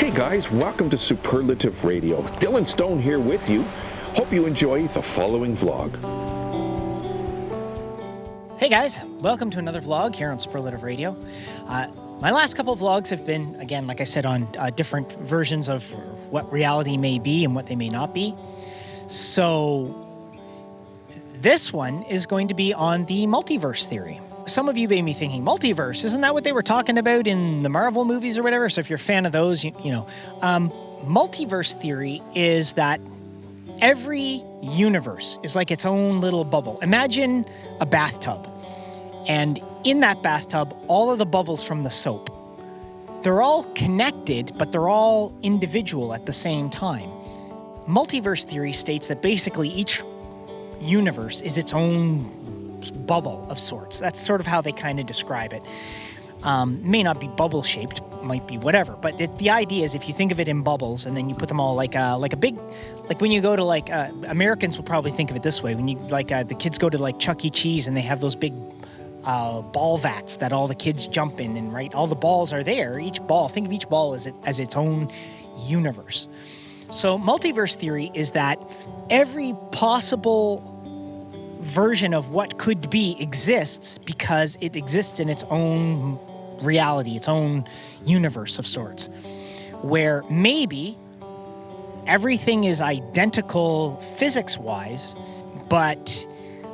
Hey guys, welcome to Superlative Radio. Dylan Stone here with you. Hope you enjoy the following vlog. Hey guys, welcome to another vlog here on Superlative Radio. My last couple of vlogs have been, again, like I said, on different versions of what reality may be and what they may not be. So this one is going to be on the multiverse theory. Some of you may be thinking, multiverse, isn't that what they were talking about in the Marvel movies or whatever? So if you're a fan of those, you know. Multiverse theory is that every universe is like its own little bubble. Imagine a bathtub. And in that bathtub, all of the bubbles from the soap, they're all connected, but they're all individual at the same time. Multiverse theory states that basically each universe is its own bubble of sorts. That's sort of how they kind of describe it. May not be bubble shaped, might be whatever. But the idea is if you think of it in bubbles and then you put them all like a big, like when you go to Americans will probably think of it this way. When you the kids go to Chuck E. Cheese and they have those big ball vats that all the kids jump in, and right, all the balls are there. Each ball, think of each ball as its own universe. So multiverse theory is that every possible version of what could be exists because it exists in its own reality, its own universe of sorts, where maybe everything is identical physics-wise, but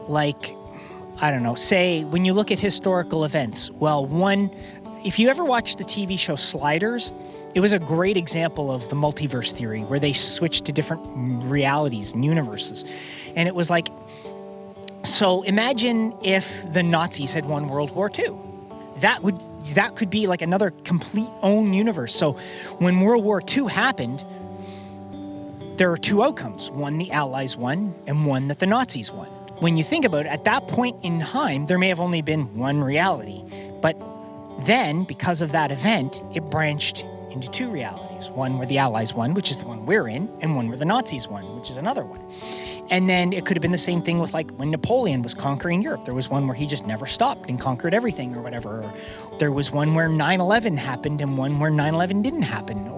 I don't know, say when you look at historical events, if you ever watched the TV show Sliders, it was a great example of the multiverse theory where they switched to different realities and universes. And it was like, so imagine if the Nazis had won World War II. That could be like another complete own universe. So when World War II happened, there are two outcomes. One the Allies won and one that the Nazis won. When you think about it, at that point in time, there may have only been one reality. But then, because of that event, it branched into two realities. One where the Allies won, which is the one we're in, and one where the Nazis won, which is another one. And then it could have been the same thing with when Napoleon was conquering Europe. There was one where he just never stopped and conquered everything or whatever. Or there was one where 9/11 happened and one where 9/11 didn't happen.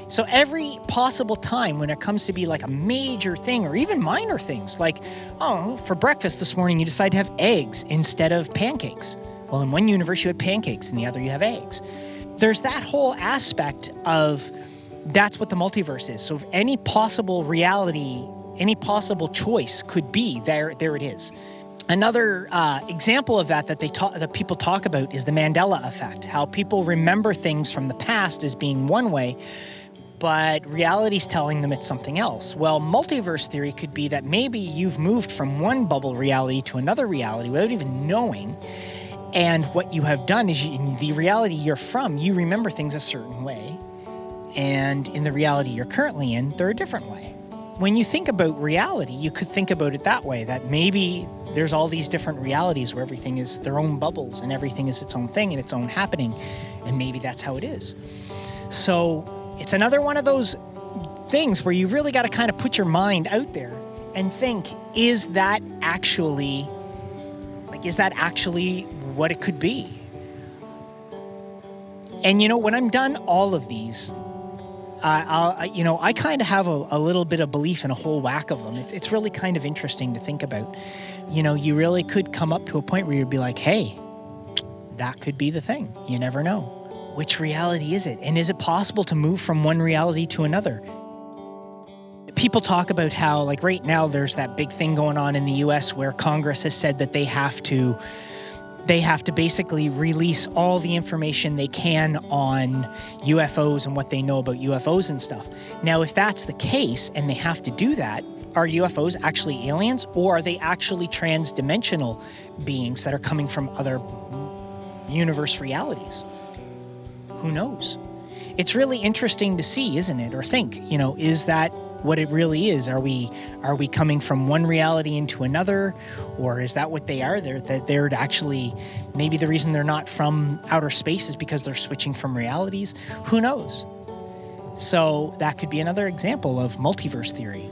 So every possible time when it comes to be a major thing or even minor things, for breakfast this morning you decide to have eggs instead of pancakes. Well, in one universe you had pancakes, in the other you have eggs. There's that whole aspect of that's what the multiverse is. So if any possible reality, any possible choice could be, there it is. Another example of that people talk about is the Mandela effect, how people remember things from the past as being one way, but reality's telling them it's something else. Well, multiverse theory could be that maybe you've moved from one bubble reality to another reality without even knowing, and what you have done is in the reality you're from, you remember things a certain way, and in the reality you're currently in, they're a different way. When you think about reality, you could think about it that way, that maybe there's all these different realities where everything is their own bubbles and everything is its own thing and its own happening, and maybe that's how it is. So it's another one of those things where you really got to kind of put your mind out there and think, is that actually what it could be? And when I'm done all of these, I kind of have a little bit of belief in a whole whack of them. It's really kind of interesting to think about. You really could come up to a point where you'd be like, hey, that could be the thing. You never know. Which reality is it? And is it possible to move from one reality to another? People talk about how, right now, there's that big thing going on in the U.S. where Congress has said that they have to basically release all the information they can on UFOs and what they know about UFOs and stuff. Now, if that's the case and they have to do that, are UFOs actually aliens, or are they actually trans-dimensional beings that are coming from other universe realities? Who knows? It's really interesting to see, isn't it? Or think, is that what it really is? Are we coming from one reality into another, or is that what they are? They're actually, maybe the reason they're not from outer space is because they're switching from realities. Who knows? So that could be another example of multiverse theory.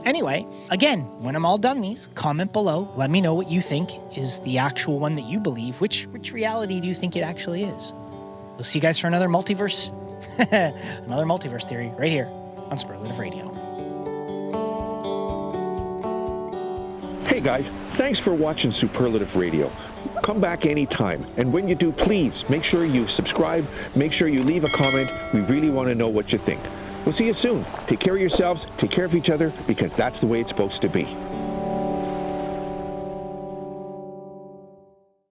Anyway, again, when I'm all done these, comment below. Let me know what you think is the actual one that you believe. Which reality do you think it actually is? We'll see you guys for another multiverse Another multiverse theory right here on Superlative Radio. Hey guys, thanks for watching Superlative Radio. Come back anytime, and when you do, please make sure you subscribe, make sure you leave a comment. We really want to know what you think. We'll see you soon. Take care of yourselves, take care of each other, because that's the way it's supposed to be.